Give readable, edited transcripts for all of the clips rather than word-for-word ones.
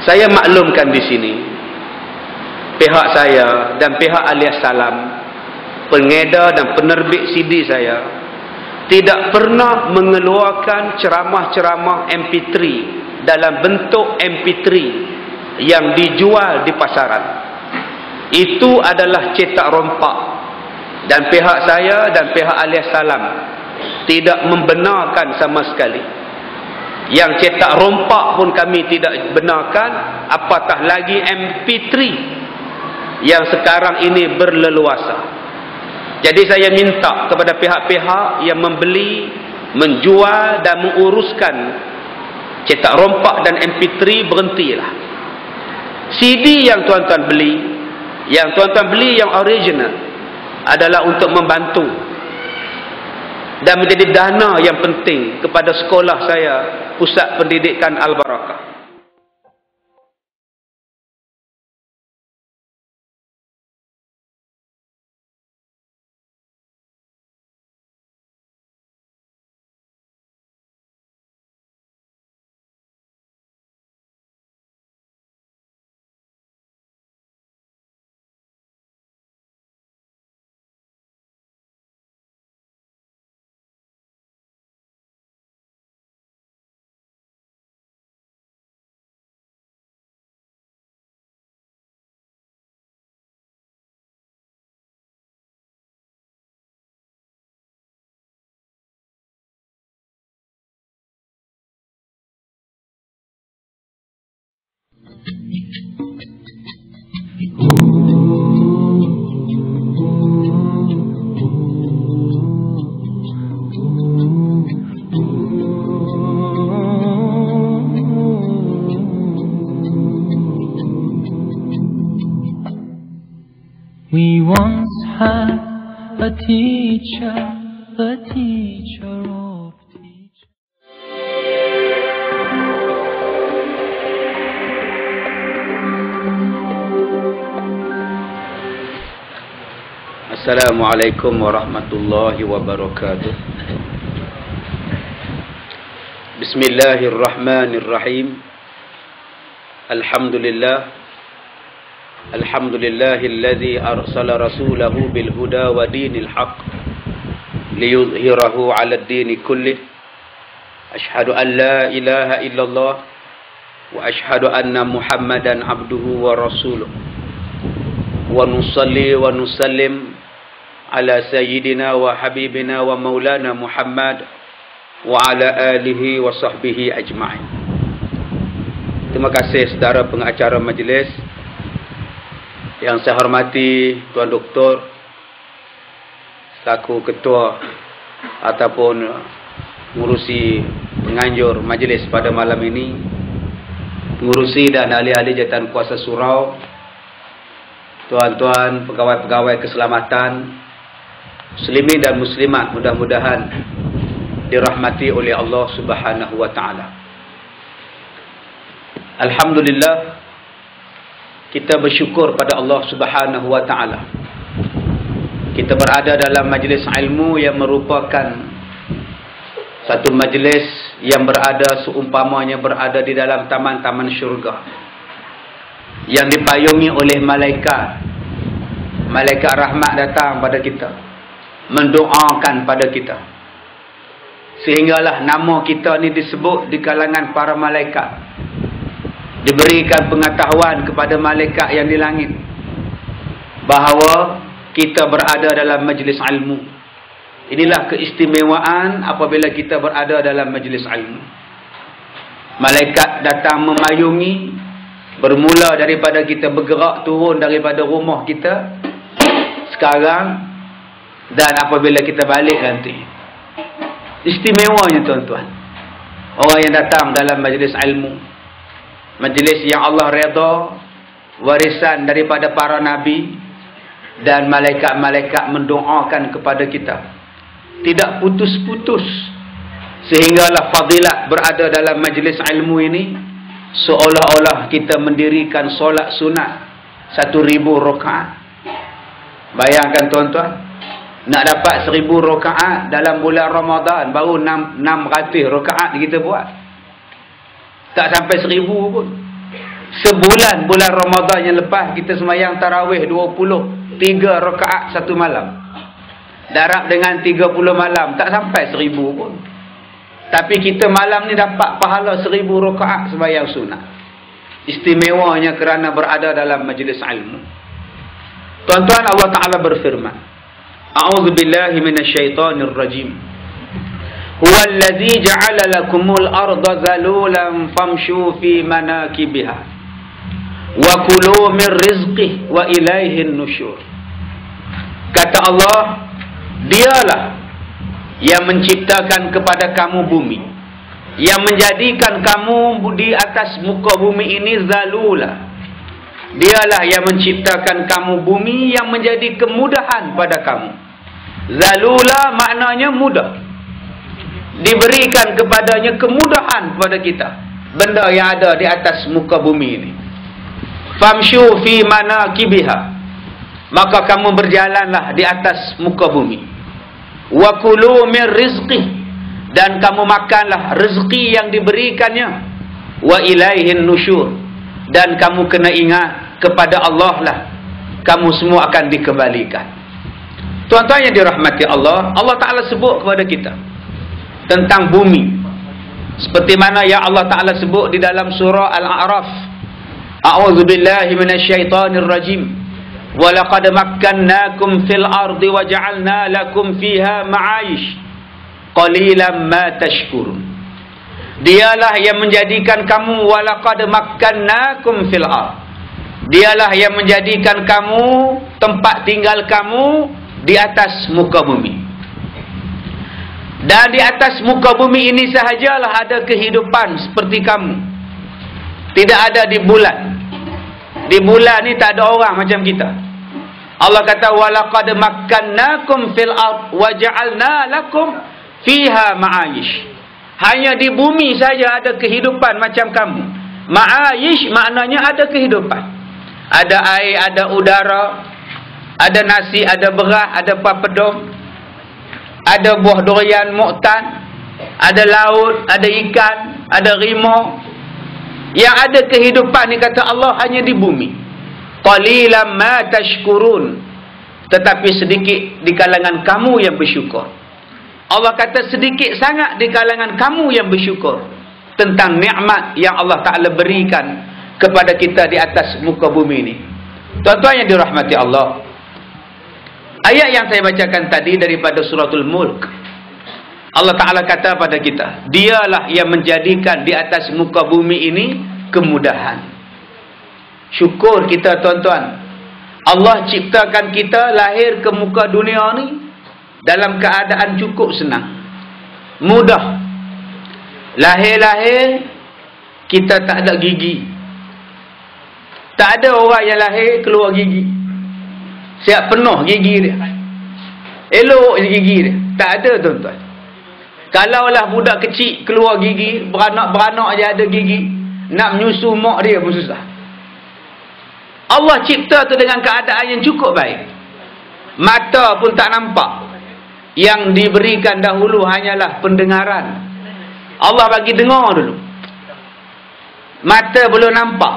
Saya maklumkan di sini, pihak saya dan pihak Alias Salam, pengedar dan penerbit CD saya, tidak pernah mengeluarkan ceramah-ceramah MP3 dalam bentuk MP3 yang dijual di pasaran. Itu adalah cetak rompak, dan pihak saya dan pihak Alias Salam tidak membenarkan sama sekali. Yang cetak rompak pun kami tidak benarkan, apatah lagi MP3 yang sekarang ini berleluasa. Jadi saya minta kepada pihak-pihak yang membeli, menjual dan menguruskan cetak rompak dan MP3, berhentilah. CD yang tuan-tuan beli, yang original, adalah untuk membantu dan menjadi dana yang penting kepada sekolah saya, Pusat Pendidikan Al-Barakah. We once had a teacher of teachers. Assalamualaikum warahmatullahi wabarakatuh. Bismillahirrahmanirrahim. Alhamdulillahilladzi arsala rasulahu bil huda wa dinil haqq liyuzhirahu 'ala ad-dini kullih. Asyhadu an la ilaha illallah wa asyhadu anna Muhammadan abduhu wa rasuluh. Wa nusalli wa nusallim ala sayyidina wa habibina wa maulana Muhammad wa ala alihi wa sahbihi ajma'in. Terima kasih saudara pengacara majlis. Yang saya hormati Tuan Doktor selaku ketua ataupun mengurusi penganjur majlis pada malam ini, pengurusi dan ahli-ahli jawatan kuasa surau, tuan-tuan pegawai-pegawai keselamatan, muslimin dan muslimat, mudah-mudahan dirahmati oleh Allah Subhanahu wa taala. Alhamdulillah, kita bersyukur pada Allah Subhanahu wa taala. Kita berada dalam majlis ilmu yang merupakan satu majlis yang berada seumpamanya berada di dalam taman-taman syurga, yang dipayungi oleh malaikat. Malaikat rahmat datang pada kita, mendoakan pada kita, sehinggalah nama kita ni disebut di kalangan para malaikat. Diberikan pengetahuan kepada malaikat yang di langit bahawa kita berada dalam majlis ilmu. Inilah keistimewaan apabila kita berada dalam majlis ilmu. Malaikat datang memayungi, bermula daripada kita bergerak turun daripada rumah kita sekarang, dan apabila kita balik nanti. Istimewanya tuan-tuan, orang yang datang dalam majlis ilmu, majlis yang Allah redha, warisan daripada para nabi dan malaikat-malaikat mendoakan kepada kita, tidak putus-putus, sehinggalah fadilat berada dalam majlis ilmu ini seolah-olah kita mendirikan solat sunat 1000 rakaat. Bayangkan tuan-tuan, nak dapat 1000 rakaat dalam bulan Ramadan, baru 600 rakaat kita buat. Tak sampai 1000 pun. Sebulan bulan Ramadan yang lepas kita sembahyang tarawih 23 rakaat satu malam. Darab dengan 30 malam tak sampai 1000 pun. Tapi kita malam ni dapat pahala 1000 rakaat sembahyang sunat. Istimewanya kerana berada dalam majlis ilmu. Tuan-tuan, Allah Ta'ala berfirman, A'udzubillahi minasyaitonir rajim. Huwallazi ja'ala lakumul arda zalulan famshu fi manakibiha wa kulu min rizqihi wa ilaihin nusyur. Kata Allah, Dialah yang menciptakan kepada kamu bumi, yang menjadikan kamu di atas muka bumi ini zalula. Dialah yang menciptakan kamu bumi yang menjadi kemudahan pada kamu. Zalula maknanya mudah. Diberikan kepadanya kemudahan kepada kita, benda yang ada di atas muka bumi ini. Famshu fi manakibiha, maka kamu berjalanlah di atas muka bumi. Wa kulu min rizqih, dan kamu makanlah rezeki yang diberikannya. Wa ilaihin nusyur, dan kamu kena ingat kepada Allah lah kamu semua akan dikembalikan. Tuan-tuan yang dirahmati Allah, Allah Ta'ala sebut kepada kita tentang bumi, seperti mana yang Allah Ta'ala sebut di dalam surah Al-A'raf, A'udzubillahi minasyaitonir rajim. Walaqad makkannakum fil ardi wa ja'alna lakum fiha ma'ayish qalilan ma tashkurun. Dialah yang menjadikan kamu, walaqad makkannakum fil ard. Dialah yang menjadikan kamu, tempat tinggal kamu di atas muka bumi. Dan di atas muka bumi ini sahajalah ada kehidupan seperti kamu. Tidak ada di bulan. Di bulan ni tak ada orang macam kita. Allah kata walaqad makkannakum fil ard wa ja'alna lakum fiha ma'ayish. Hanya di bumi saja ada kehidupan macam kamu. Ma'ayish maknanya ada kehidupan. Ada air, ada udara, ada nasi, ada beras, ada papadom, ada buah durian muktan, ada laut, ada ikan, ada rimau. Yang ada kehidupan ni kata Allah hanya di bumi. Qalilan ma tashkurun, tetapi sedikit di kalangan kamu yang bersyukur. Allah kata sedikit sangat di kalangan kamu yang bersyukur tentang nikmat yang Allah Ta'ala berikan kepada kita di atas muka bumi ini. Tuan-tuan yang dirahmati Allah, ayat yang saya bacakan tadi daripada suratul Mulk, Allah Ta'ala kata pada kita, Dialah yang menjadikan di atas muka bumi ini kemudahan. Syukur kita tuan-tuan, Allah ciptakan kita lahir ke muka dunia ni dalam keadaan cukup senang, mudah. Lahir-lahir kita tak ada gigi. Tak ada orang yang lahir keluar gigi. Siap penuh gigi dia, elok gigi dia. Tak ada tuan-tuan. Kalaulah budak kecil keluar gigi, beranak-beranak je ada gigi, nak menyusu mak dia pun susah. Allah cipta tu dengan keadaan yang cukup baik. Mata pun tak nampak. Yang diberikan dahulu hanyalah pendengaran. Allah bagi dengar dulu. Mata belum nampak.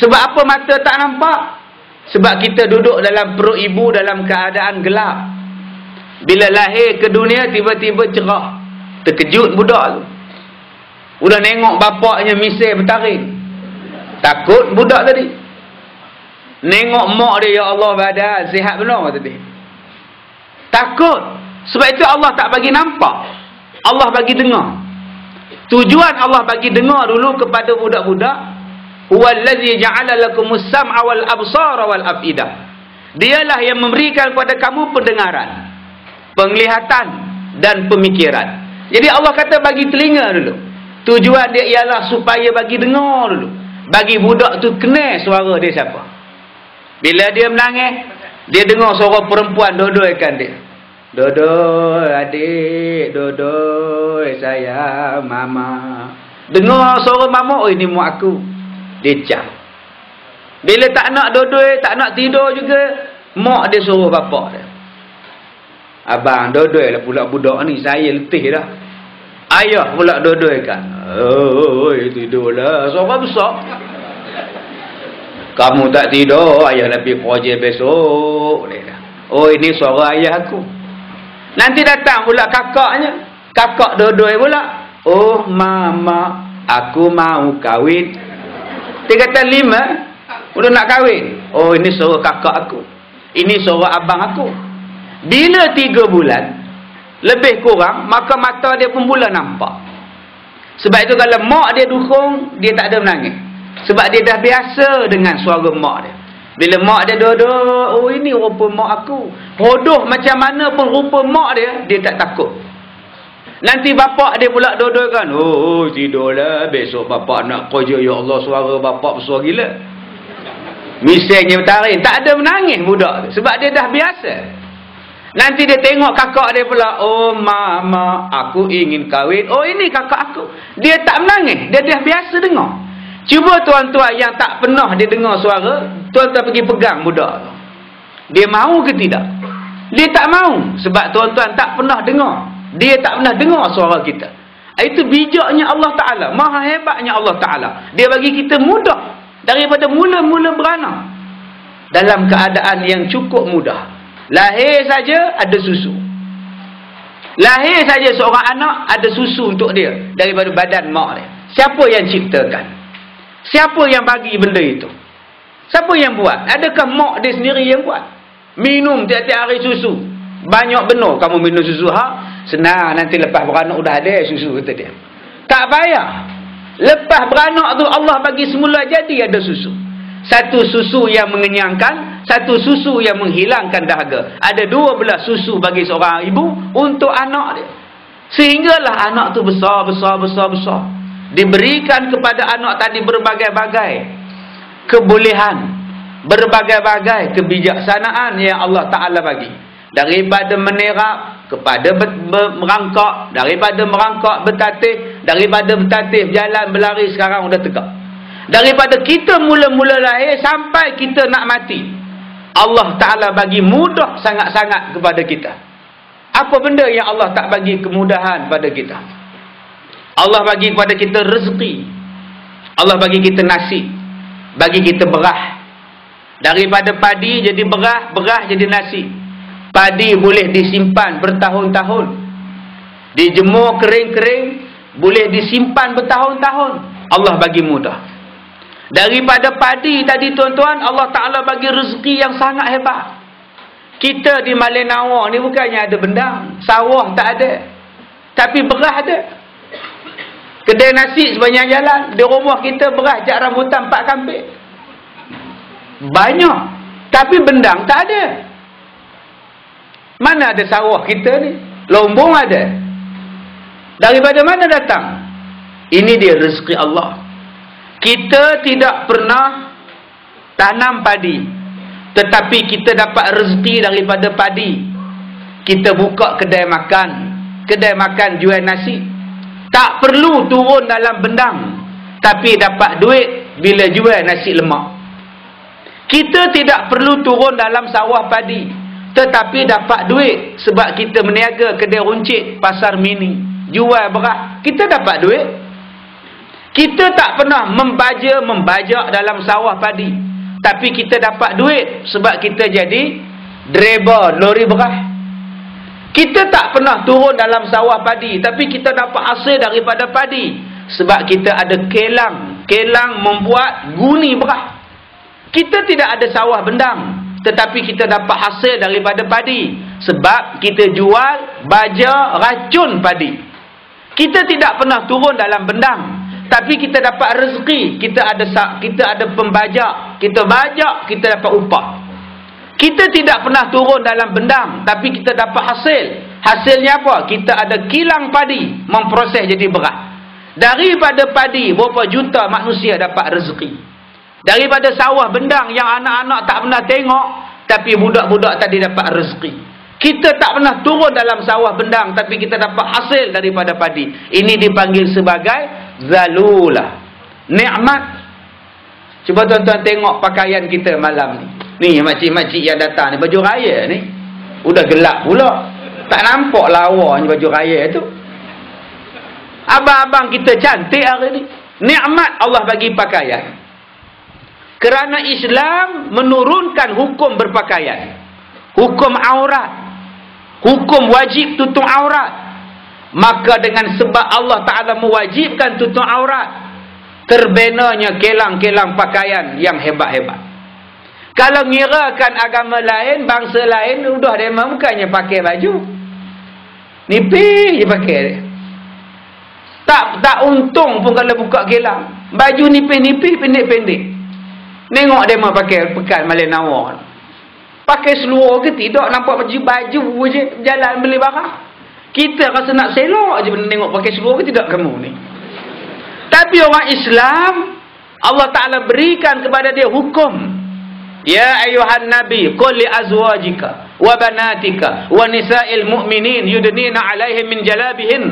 Sebab apa mata tak nampak? Sebab kita duduk dalam perut ibu dalam keadaan gelap. Bila lahir ke dunia tiba-tiba cerah. Terkejut budak tu. Udah nengok bapaknya misai bertaring. Takut budak tadi. Nengok mak dia, ya Allah badan sihat benar tadi. Takut. Sebab itu Allah tak bagi nampak. Allah bagi dengar. Tujuan Allah bagi dengar dulu kepada budak-budak. Huwallazi ja'ala lakumus sam'a wal absara wal afidah. Dialah yang memberikan kepada kamu pendengaran, penglihatan dan pemikiran. Jadi Allah kata bagi telinga dulu. Tujuan dia ialah supaya bagi dengar dulu. Bagi budak tu kenal suara dia siapa. Bila dia menangis, dia dengar suara perempuan dodoi-kan dia. Dodoi adik, dodoi sayang mama. Dengar suara mama, oh ini mak aku. Dia cak. Bila tak nak dodoi, tak nak tidur juga, mak dia suruh bapak dia. Abang dodoi lah pula budak ni, saya letih dah. Ayah pula dodoi kan. Oh, tidurlah. Suara besar. Kamu tak tidur, ayah nak pergi kerja besok. Oh, ini suara ayah aku. Nanti datang pula kakaknya. Kakak dua-dua pula. Oh, mama, aku mau kahwin. Dia kata 5, udah nak kahwin. Oh, ini suara kakak aku. Ini suara abang aku. Bila 3 bulan, lebih kurang, maka mata dia pun mula nampak. Sebab itu kalau mak dia dukung, dia tak ada menangis. Sebab dia dah biasa dengan suara mak dia. Bila mak dia duduk, oh ini rupa mak aku. Hodoh macam mana pun rupa mak dia, dia tak takut. Nanti bapak dia pula duduk kan. Oh, tidurlah. Besok bapak nak kerja. Ya Allah, suara bapak besar gila. Misalnya bertaring. Tak ada menangis budak tu. Sebab dia dah biasa. Nanti dia tengok kakak dia pula. Oh, mama, aku ingin kahwin. Oh, ini kakak aku. Dia tak menangis. Dia dah biasa dengar. Cuba tuan-tuan yang tak pernah dia dengar suara, tuan-tuan pergi pegang budak tu. Dia mahu ke tidak? Dia tak mahu. Sebab tuan-tuan tak pernah dengar. Dia tak pernah dengar suara kita. Itu bijaknya Allah Ta'ala. Maha hebatnya Allah Ta'ala. Dia bagi kita mudah. Daripada mula-mula beranak. Dalam keadaan yang cukup mudah. Lahir saja ada susu. Lahir saja seorang anak ada susu untuk dia. Daripada badan mak dia. Siapa yang ciptakan? Siapa yang bagi benda itu? Siapa yang buat? Adakah mak dia sendiri yang buat? Minum tiap-tiap hari susu. Banyak benar kamu minum susu. Senang, nanti lepas beranak dah ada susu, kata dia. Tak payah. Lepas beranak tu Allah bagi semula jadi ada susu. Satu susu yang mengenyangkan, satu susu yang menghilangkan dahaga. Ada 12 susu bagi seorang ibu untuk anak dia. Sehinggalah anak tu besar. Diberikan kepada anak tadi berbagai-bagai kebolehan, berbagai-bagai kebijaksanaan yang Allah Ta'ala bagi. Daripada menerap kepada merangkak, daripada merangkak bertatih, daripada bertatih berjalan berlari, sekarang sudah tegak. Daripada kita mula-mula lahir sampai kita nak mati, Allah Ta'ala bagi mudah sangat-sangat kepada kita. Apa benda yang Allah tak bagi kemudahan pada kita? Allah bagi kepada kita rezeki. Allah bagi kita nasi. Bagi kita berah. Daripada padi jadi berah, berah jadi nasi. Padi boleh disimpan bertahun-tahun. Dijemur kering-kering, boleh disimpan bertahun-tahun. Allah bagi mudah. Daripada padi tadi tuan-tuan, Allah Ta'ala bagi rezeki yang sangat hebat. Kita di Malenawar ni bukannya ada bendang. Sawah tak ada. Tapi berah ada. Kedai nasi sepanjang jalan. Di rumah kita beras jak rambutan 4 kampik. Banyak. Tapi bendang tak ada. Mana ada sawah kita ni? Lombong ada. Daripada mana datang? Ini dia rezeki Allah. Kita tidak pernah tanam padi. Tetapi kita dapat rezeki daripada padi. Kita buka kedai makan. Kedai makan jual nasi. Tak perlu turun dalam bendang, tapi dapat duit bila jual nasi lemak. Kita tidak perlu turun dalam sawah padi, tetapi dapat duit sebab kita meniaga kedai runcit, pasar mini, jual beras, kita dapat duit. Kita tak pernah membajak dalam sawah padi, tapi kita dapat duit sebab kita jadi driver lori beras. Kita tak pernah turun dalam sawah padi, tapi kita dapat hasil daripada padi. Sebab kita ada kelang. Kelang membuat guni beras. Kita tidak ada sawah bendang, tetapi kita dapat hasil daripada padi. Sebab kita jual baja racun padi. Kita tidak pernah turun dalam bendang, tapi kita dapat rezeki. Kita ada pembajak. Kita bajak, kita dapat upah. Kita tidak pernah turun dalam bendang, tapi kita dapat hasil. Hasilnya apa? Kita ada kilang padi, memproses jadi beras. Daripada padi, berapa juta manusia dapat rezeki. Daripada sawah bendang yang anak-anak tak pernah tengok, tapi budak-budak tadi dapat rezeki. Kita tak pernah turun dalam sawah bendang, tapi kita dapat hasil daripada padi. Ini dipanggil sebagai zalulah. Nikmat. Cuba tuan-tuan tengok pakaian kita malam ni. Ni makcik-makcik yang datang ni, baju raya ni. Udah gelap pula. Tak nampak lawanya baju raya tu. Abang-abang kita cantik hari ni. Nikmat Allah bagi pakaian. Kerana Islam menurunkan hukum berpakaian, hukum aurat, hukum wajib tutup aurat. Maka dengan sebab Allah Ta'ala mewajibkan tutup aurat, terbenanya kelang-kelang pakaian yang hebat-hebat. Kalau ngirakan agama lain, bangsa lain, udah dia bukannya pakai baju nipis je pakai dia. Tak untung pun kalau buka kelang. Baju nipis-nipis, pendek-pendek. Nengok dia mau pakai pekan Malay Nawar. Pakai seluar ke tidak, nampak baju je jalan beli barang. Kita rasa nak selok je nengok pakai seluar ke tidak kamu ni. Tapi orang Islam, Allah Ta'ala berikan kepada dia hukum. Ya ayuhan nabi, qul li azwajika wa banatika wa nisa'il mu'minin yudnina 'alaihim min jalabihin.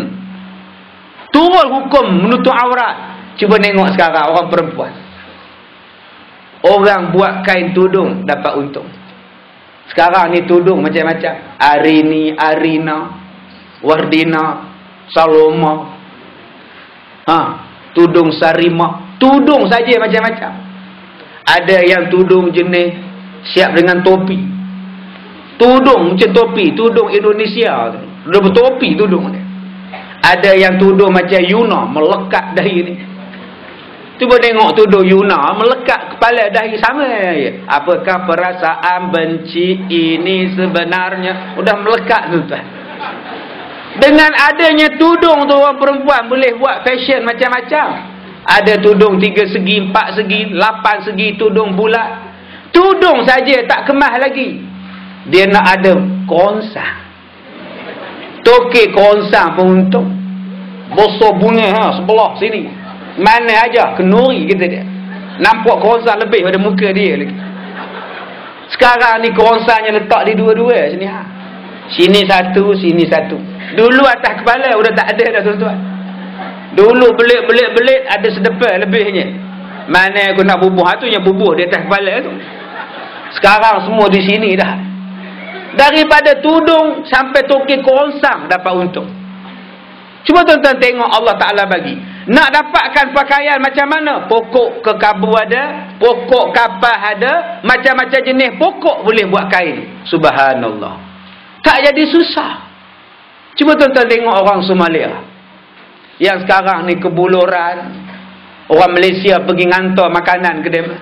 Turun hukum menutup aurat. Cuba tengok sekarang orang perempuan. Orang buat kain tudung dapat untung. Sekarang ni tudung macam-macam. Arini, Arina, Wardina, Saloma. Tudung Sarima. Tudung saja macam-macam. Ada yang tudung jenis siap dengan topi. Tudung macam topi, tudung Indonesia tu. Dia bertopi tudung dia. Ada yang tudung macam Yuna, melekat dahi ni. Cuba tengok tudung Yuna, melekat kepala dahi sama je. Apakah perasaan benci ini sebenarnya? Udah melekat tuan-tuan. Dengan adanya tudung tu, orang perempuan boleh buat fashion macam-macam. Ada tudung 3 segi, 4 segi, 8 segi, tudung bulat. Tudung saja tak kemas lagi. Dia nak ada konsang. Tokek konsang pun untung. Bosok bunga sebelah sini. Mana aja kenuri kita dia. Nampak konsang lebih pada muka dia lagi. Sekarang ni konsangnya letak di dua-dua sini. Sini satu, sini satu. Dulu atas kepala sudah tak ada dah tuan-tuan. Dulu belit ada sedepan lebihnya. Mana aku nak bubuh tu yang bubuh di atas kepala tu. Sekarang semua di sini dah. Daripada tudung sampai toki konsang dapat untung. Cuba tuan-tuan tengok Allah Ta'ala bagi. Nak dapatkan pakaian macam mana? Pokok kekabu ada, pokok kapas ada, macam-macam jenis pokok boleh buat kain. Subhanallah. Tak jadi susah. Cuba tuan-tuan tengok orang Somalia. Yang sekarang ni kebuluran. Orang Malaysia pergi hantar makanan ke dia.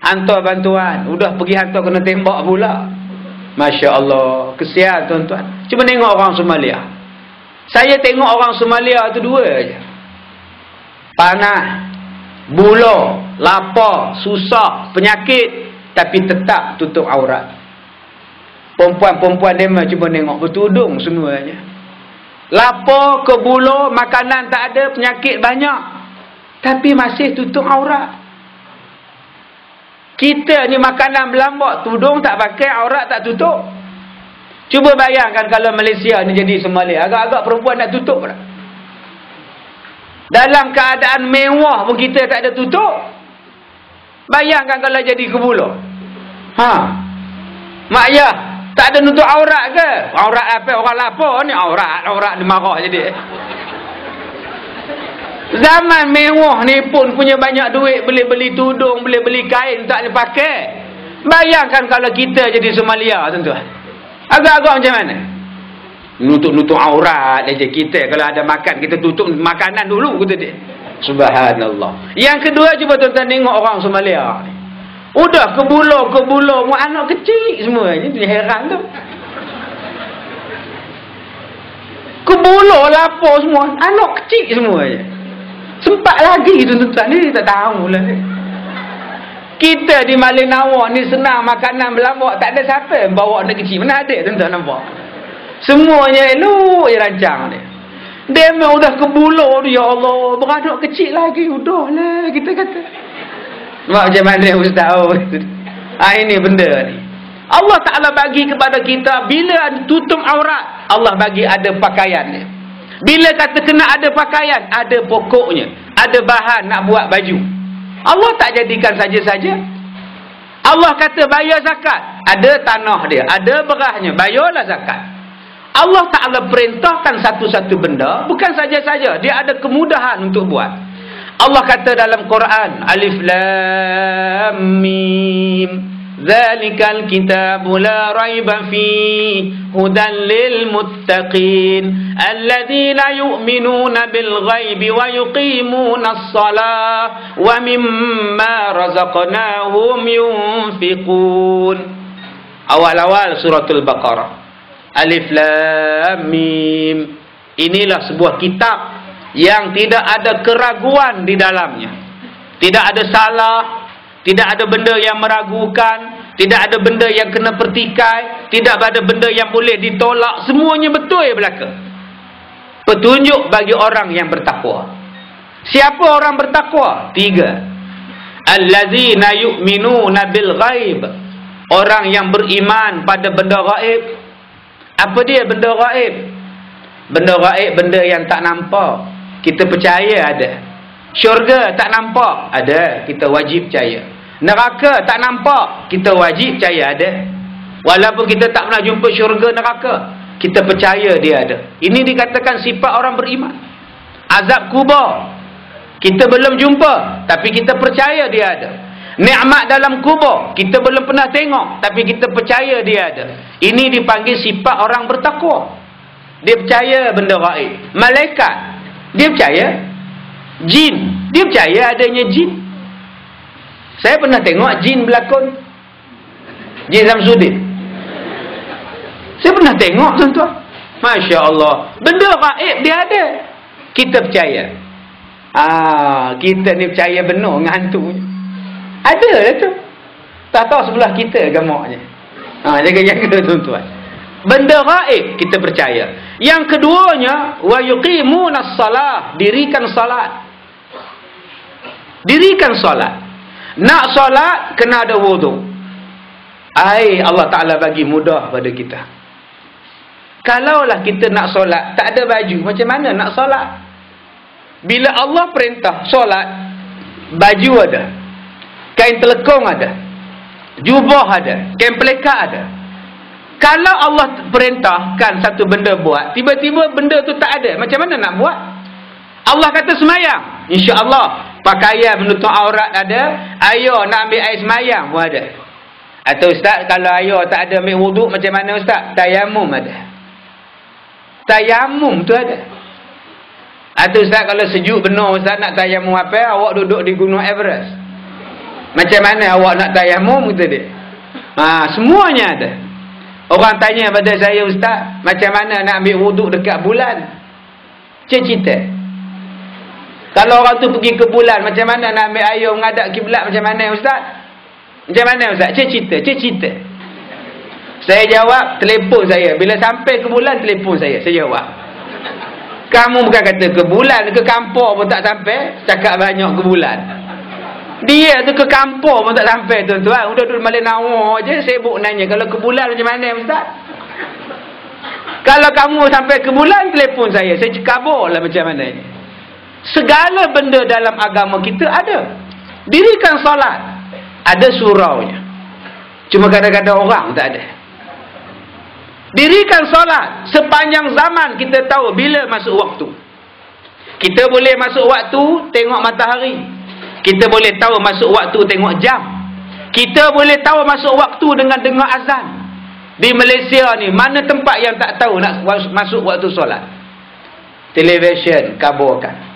Hantar bantuan. Udah pergi hantar kena tembak pula. Masya Allah. Kesian tuan-tuan. Cuba tengok orang Somalia. Saya tengok orang Somalia tu dua je. Panas. Buluh. Lapar. Susah. Penyakit. Tapi tetap tutup aurat. Perempuan-perempuan dia cuba tengok. Bertudung semuanya. Lapar, kebuluh, makanan tak ada, penyakit banyak. Tapi masih tutup aurat. Kita ni makanan berlambak, tudung tak pakai, aurat tak tutup. Cuba bayangkan kalau Malaysia ni jadi Somalia, agak-agak perempuan nak tutup pula. Dalam keadaan mewah pun kita tak ada tutup. Bayangkan kalau jadi kebuluh. Mak ayah tak ada nutup aurat ke? Aurat apa? Orang lapar ni aurat dia marah jadi. Zaman mewah ni pun punya banyak duit, boleh beli tudung, boleh beli kain tak boleh pakai. Bayangkan kalau kita jadi Somalia tuan-tuan. Agak-agak macam mana? Nutup-nutup aurat aja kita. Kalau ada makan kita tutup makanan dulu kata dia. Subhanallah. Yang kedua cuba tuan-tuan tengok orang Somalia ni. Udah kebuluh anak kecil semuanya. Dia heran tu. Kebuluh lapar semua, anak kecil semuanya. Sempat lagi tuan-tuan ni tak tahu lah. Kita di Malay Nawar ni senang makanan berlambak, tak ada siapa yang bawa anak kecil. Mana ada tuan-tuan nampak? Semuanya elok je rancang dia. Dia memang udah kebuluh tu, ya Allah, beranak kecil lagi, udahlah kita kata. Macam mana ustaz? Ini benda ni. Allah Ta'ala bagi kepada kita, bila tutup aurat, Allah bagi ada pakaiannya. Bila kata kena ada pakaian, ada pokoknya, ada bahan nak buat baju. Allah tak jadikan saja-saja. Allah kata bayar zakat, ada tanah dia, ada berasnya, bayarlah zakat. Allah Ta'ala perintahkan satu-satu benda, bukan saja-saja, dia ada kemudahan untuk buat. Allah kata dalam Quran, Alif Lam Mim, Dzalikal kitabu la raiba fihi hudan lil muttaqin alladzina yu'minuna bil ghaibi wa yuqimuna as-salata wa mimma razaqnahum yunfiqun. Awal-awal suratul Baqarah. Alif Lam Mim. Inilah sebuah kitab yang tidak ada keraguan di dalamnya. Tidak ada salah, tidak ada benda yang meragukan, tidak ada benda yang kena pertikai, tidak ada benda yang boleh ditolak. Semuanya betul yang berlaku. Petunjuk bagi orang yang bertakwa. Siapa orang bertakwa? 3. Allazina yu'minuna bil ghaib. Orang yang beriman pada benda gaib. Apa dia benda gaib? Benda gaib, benda yang tak nampak, kita percaya ada. Syurga tak nampak, ada, kita wajib percaya. Neraka tak nampak, kita wajib percaya ada. Walaupun kita tak pernah jumpa syurga neraka, kita percaya dia ada. Ini dikatakan sifat orang beriman. Azab kubur, kita belum jumpa, tapi kita percaya dia ada. Nikmat dalam kubur, kita belum pernah tengok, tapi kita percaya dia ada. Ini dipanggil sifat orang bertakwa. Dia percaya benda gaib. Malaikat, dia percaya. Jin, dia percaya adanya jin. Saya pernah tengok jin berlakon. Jin Samsudin. Saya pernah tengok tuan-tuan. Masya Allah. Benda gaib dia ada. Kita percaya. Kita ni percaya benar dengan hantu. Ada lah tu. Tak tahu sebelah kita gamaknya. Jaga-jaga tuan-tuan. Benda gaib kita percaya. Yang keduanya, wa yuqimunas salah, dirikan salat. Dirikan salat. Nak salat kena ada wudu. Allah Taala bagi mudah pada kita. Kalaulah kita nak solat tak ada baju, macam mana nak solat? Bila Allah perintah solat, baju ada, kain telekung ada, jubah ada, kain pelekat ada. Kalau Allah perintahkan satu benda buat, tiba-tiba benda tu tak ada, macam mana nak buat? Allah kata semayang, insya-Allah pakaian menutup aurat ada, ayah nak ambil air semayang pun ada. Atau ustaz, kalau ayah tak ada ambil wuduk macam mana ustaz? Tayamum ada. Tayamum tu ada. Atau ustaz, kalau sejuk benar ustaz nak tayamum apa? Awak duduk di Gunung Everest. Macam mana awak nak tayamum? Kata dia. Semuanya ada. Orang tanya pada saya, ustaz, macam mana nak ambil wuduk dekat bulan? Cerita. Kalau orang tu pergi ke bulan, macam mana nak ambil air menghadap kiblat macam mana ustaz? Macam mana ustaz? Cerita. Saya jawab, telefon saya. Bila sampai ke bulan, telefon saya. Saya jawab. Kamu bukan kata ke bulan, ke kampung pun tak sampai, cakap banyak ke bulan. Dia tu ke kampung pun tak sampai tuan-tuan. Udah duduk malam nawar je, sibuk nanya. Kalau ke bulan macam mana ustaz? Kalau kamu sampai ke bulan, telefon saya. Saya kabur lah macam mana ni. Segala benda dalam agama kita ada. Dirikan solat, ada suraunya. Cuma kadang-kadang orang tak ada. Dirikan solat, sepanjang zaman kita tahu bila masuk waktu. Kita boleh masuk waktu tengok matahari. Kita boleh tahu masuk waktu tengok jam. Kita boleh tahu masuk waktu dengan dengar azan. Di Malaysia ni, mana tempat yang tak tahu nak masuk waktu solat? Televisyen kaburkan.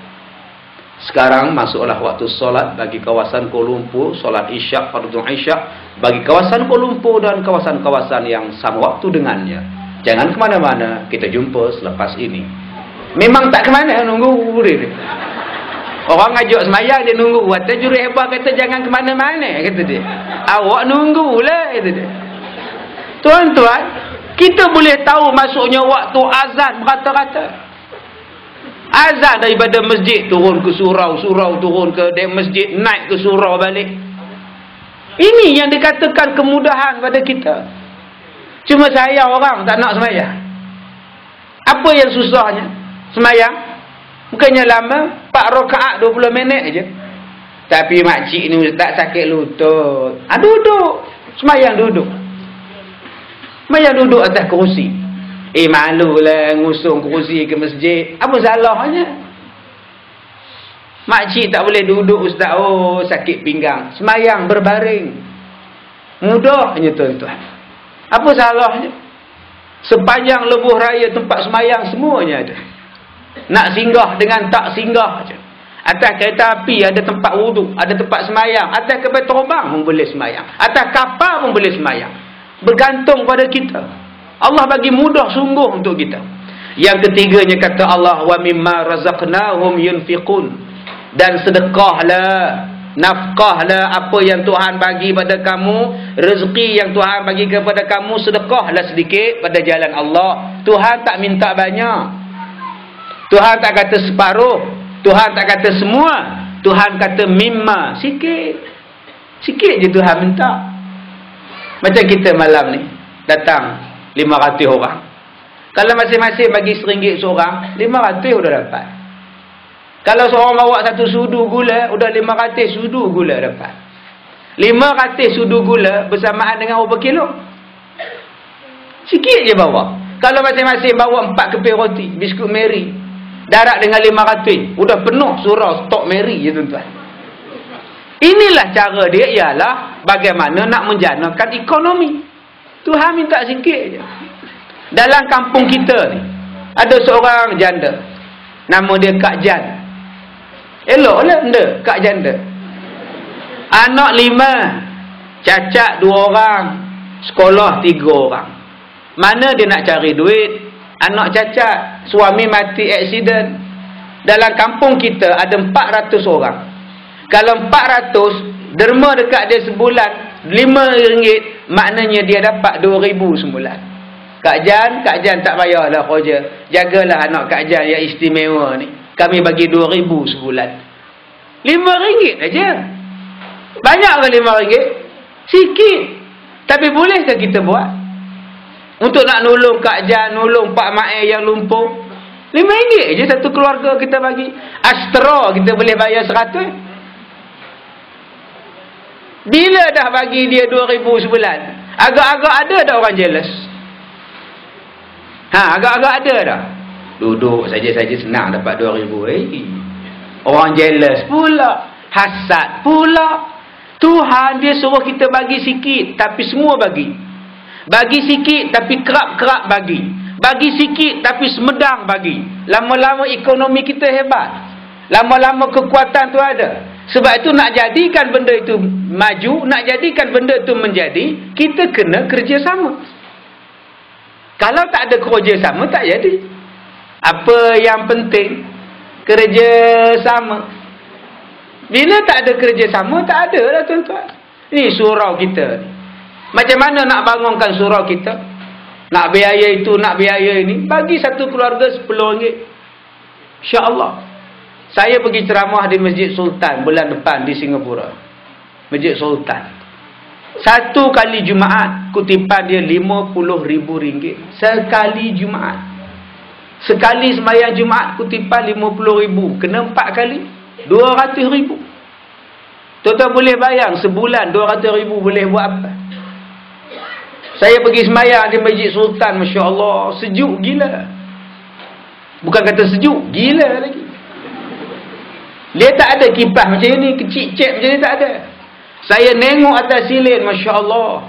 Sekarang masuklah waktu solat bagi kawasan Kuala Lumpur, solat isyak, fardu isyak. Bagi kawasan Kuala Lumpur dan kawasan-kawasan yang sama waktu dengannya. Jangan ke mana-mana, kita jumpa selepas ini. Memang tak ke mana, nunggu dia. Orang ngajak semayang, dia nunggu. Kata juri hebat kata jangan ke mana-mana, kata dia. Awak nunggulah, kata dia. Tuan-tuan, kita boleh tahu masuknya waktu azan berkata-kata. Azan daripada masjid turun ke surau, surau turun ke masjid, naik ke surau balik. Ini yang dikatakan kemudahan pada kita. Cuma saya orang tak nak semayang. Apa yang susahnya? Semayang bukannya lama, 4 rakaat 20 minit aja. Tapi makcik ni ustaz sakit lutut. Duduk. Semayang duduk. Semayang duduk atas kerusi. Malulah ngusung kerusi ke masjid. Apa salahnya? Makcik tak boleh duduk ustaz. Oh, sakit pinggang. Semayang berbaring. Mudahnya tuan-tuan. Apa salahnya? Sepanjang lebuh raya tempat semayang semuanya ada. Nak singgah dengan tak singgah je. Atas kereta api ada tempat wuduk, ada tempat semayang. Atas kapal terbang pun boleh semayang. Atas kapal pun boleh semayang. Bergantung pada kita. Allah bagi mudah sungguh untuk kita. Yang ketiganya kata Allah, wa mimma razaqnahum yunfiqun. Dan sedekahlah, nafkahlah apa yang Tuhan bagi pada kamu, rezeki yang Tuhan bagi kepada kamu, sedekahlah sedikit pada jalan Allah. Tuhan tak minta banyak. Tuhan tak kata separuh. Tuhan tak kata semua. Tuhan kata mimma, sikit. Sikit je Tuhan minta. Macam kita malam ni datang 500 orang. Kalau masing-masing bagi RM1 seorang, 500 sudah dapat. Kalau seorang bawa satu sudu gula, sudah 500 sudu gula dapat. 500 sudu gula bersamaan dengan berapa kilo? Sikit je bawa. Kalau masing-masing bawa 4 keping roti, biskut Mary, darat dengan 500, sudah penuh surau stok Mary je tuan-tuan. Inilah cara dia, ialah bagaimana nak menjanakan ekonomi. Tuhan minta sikit je. Dalam kampung kita ni ada seorang janda, nama dia Kak Jan. Eloklah benda Kak Janda. Anak 5, cacat 2 orang, sekolah 3 orang. Mana dia nak cari duit? Anak cacat, suami mati aksiden. Dalam kampung kita ada 400 orang. Kalau 400 derma dekat dia sebulan RM5, maknanya dia dapat RM2,000 sebulan. Kak Jan tak payahlah kerja. Jagalah anak Kak Jan yang istimewa ni. Kami bagi RM2,000 sebulan. RM5 aja. Banyak ke RM5? Sikit. Tapi bolehkah kita buat? Untuk nak nolong Kak Jan, nolong Pak Mae yang lumpuh, RM5 je satu keluarga kita bagi. Astra kita boleh bayar RM100. Bila dah bagi dia RM2,000 sebulan, agak-agak ada dah orang jealous. Agak-agak ada dah. Duduk saja-saja senang dapat RM2,000. Orang jealous pula, hasad pula. Tuhan dia suruh kita bagi sikit, tapi semua bagi. Bagi sikit tapi kerap-kerap bagi. Bagi sikit tapi semedang bagi. Lama-lama ekonomi kita hebat. Lama-lama kekuatan tu ada. Sebab itu nak jadikan benda itu maju, nak jadikan benda itu menjadi, kita kena kerjasama. Kalau tak ada kerjasama tak jadi. Apa yang penting? Kerjasama. Bila tak ada kerjasama, tak ada lah tuan-tuan. Ni surau kita. Macam mana nak bangunkan surau kita? Nak biaya itu, nak biaya ini. Bagi satu keluarga RM10. InsyaAllah. Saya pergi ceramah di Masjid Sultan bulan depan di Singapura. Masjid Sultan. Satu kali Jumaat, kutipan dia RM50,000. Sekali Jumaat. Sekali sembahyang Jumaat, kutipan RM50,000. Kena 4 kali, RM200,000. Tuan-tuan boleh bayang sebulan RM200,000 boleh buat apa? Saya pergi sembahyang di Masjid Sultan, Masya Allah, sejuk gila. Bukan kata sejuk, gila lagi. Dia tak ada kipas macam ni, kecil-cek macam ni tak ada. Saya nengok atas silin, Masya Allah,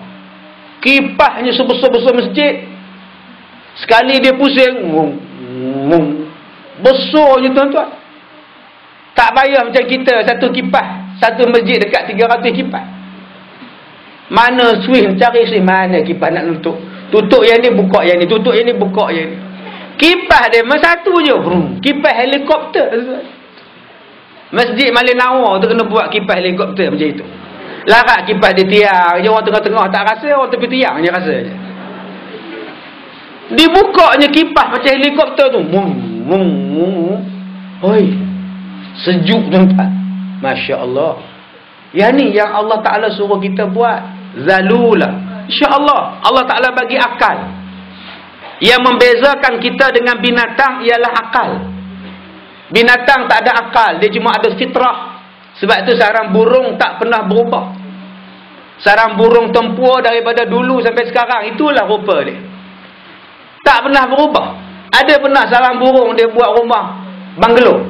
kipasnya sebesar-besar masjid. Sekali dia pusing, besarnya tuan-tuan. Tak payah macam kita, satu kipas, satu masjid dekat 300 kipas. Mana swing, cari swing, mana kipas nak tutup. Tutup yang ni, buka yang ni. Tutup yang ni, buka yang ni. Kipas dia memang satu je. Kipas helikopter. Masjid Malin Nawar tu kena buat kipas helikopter macam itu. Larat kipas dia tiang je, orang tengah-tengah tak rasa, orang tepi tiang je rasa je. Dibukanya kipas macam helikopter tu. Oi, sejuk tuan-tuan. Masya Allah. Yang ni yang Allah Ta'ala suruh kita buat. Zalula. InsyaAllah Allah Ta'ala bagi akal. Yang membezakan kita dengan binatang ialah akal. Binatang tak ada akal, dia cuma ada fitrah. Sebab itu sarang burung tak pernah berubah. Sarang burung tempua daripada dulu sampai sekarang, itulah rupa dia. Tak pernah berubah. Ada pernah sarang burung dia buat rumah banglo?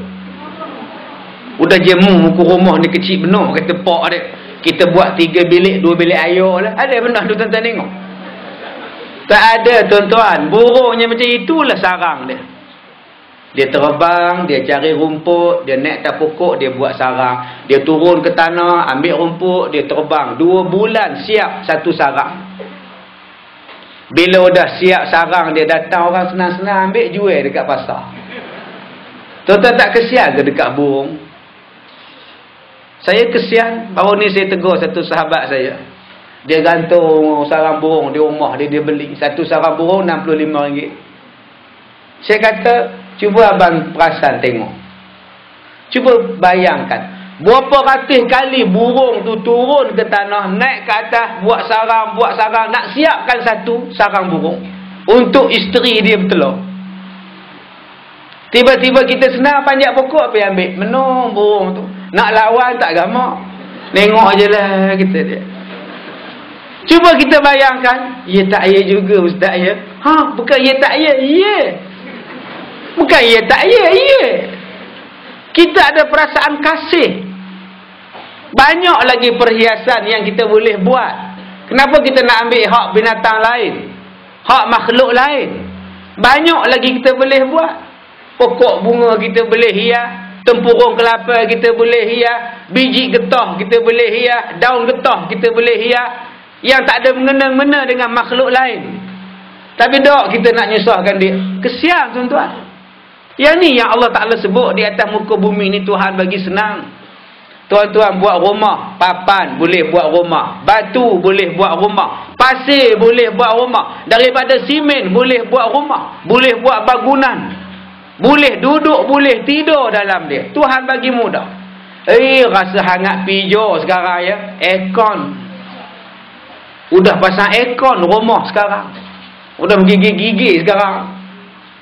Udah jemu muka rumah ni kecil benar, kata pak dia. Kita buat 3 bilik, 2 bilik air lah. Ada benar tu tuan-tuan tengok? Tak ada tuan-tuan. Burungnya macam itulah sarang dia. Dia terbang, dia cari rumput, dia naik atas pokok, dia buat sarang. Dia turun ke tanah, ambil rumput, dia terbang. 2 bulan siap satu sarang. Bila dah siap sarang, dia datang orang senang-senang ambil jual dekat pasar. Tuan-tuan tak kesian ke dekat burung? Saya kesian. Baru ni saya tegur satu sahabat saya. Dia gantung sarang burung di rumah dia, dia beli. Satu sarang burung RM65. Saya kata, cuba abang perasan tengok. Cuba bayangkan. Berapa ratus kali burung tu turun ke tanah, naik ke atas, buat sarang, nak siapkan satu sarang burung untuk isteri dia bertelur. Tiba-tiba kita senang panjat pokok pergi ambil. Menung burung tu. Nak lawan tak gamak. Tengok je lah kita dia. Cuba kita bayangkan. Ya tak ya juga ustaz ya. Bukan ya tak ya. Ya. Bukan ya tak ya. Ya. Kita ada perasaan kasih. Banyak lagi perhiasan yang kita boleh buat. Kenapa kita nak ambil hak binatang lain? Hak makhluk lain. Banyak lagi kita boleh buat. Pokok bunga kita boleh hias. Tempurung kelapa kita boleh hias. Biji getah kita boleh hias. Daun getah kita boleh hias. Yang tak ada mengena-mengena dengan makhluk lain. Tapi tak kita nak nyusahkan dia. Kesian tuan-tuan. Yang ni yang Allah Ta'ala sebut di atas muka bumi ni Tuhan bagi senang. Tuan-tuan buat rumah, papan boleh buat rumah, batu boleh buat rumah, pasir boleh buat rumah, daripada simen boleh buat rumah, boleh buat bangunan, boleh duduk, boleh tidur dalam dia. Tuhan bagi mudah. Rasa hangat pijo sekarang ya. Aircon. Udah pasang aircon rumah sekarang. Udah menggigit-gigit sekarang.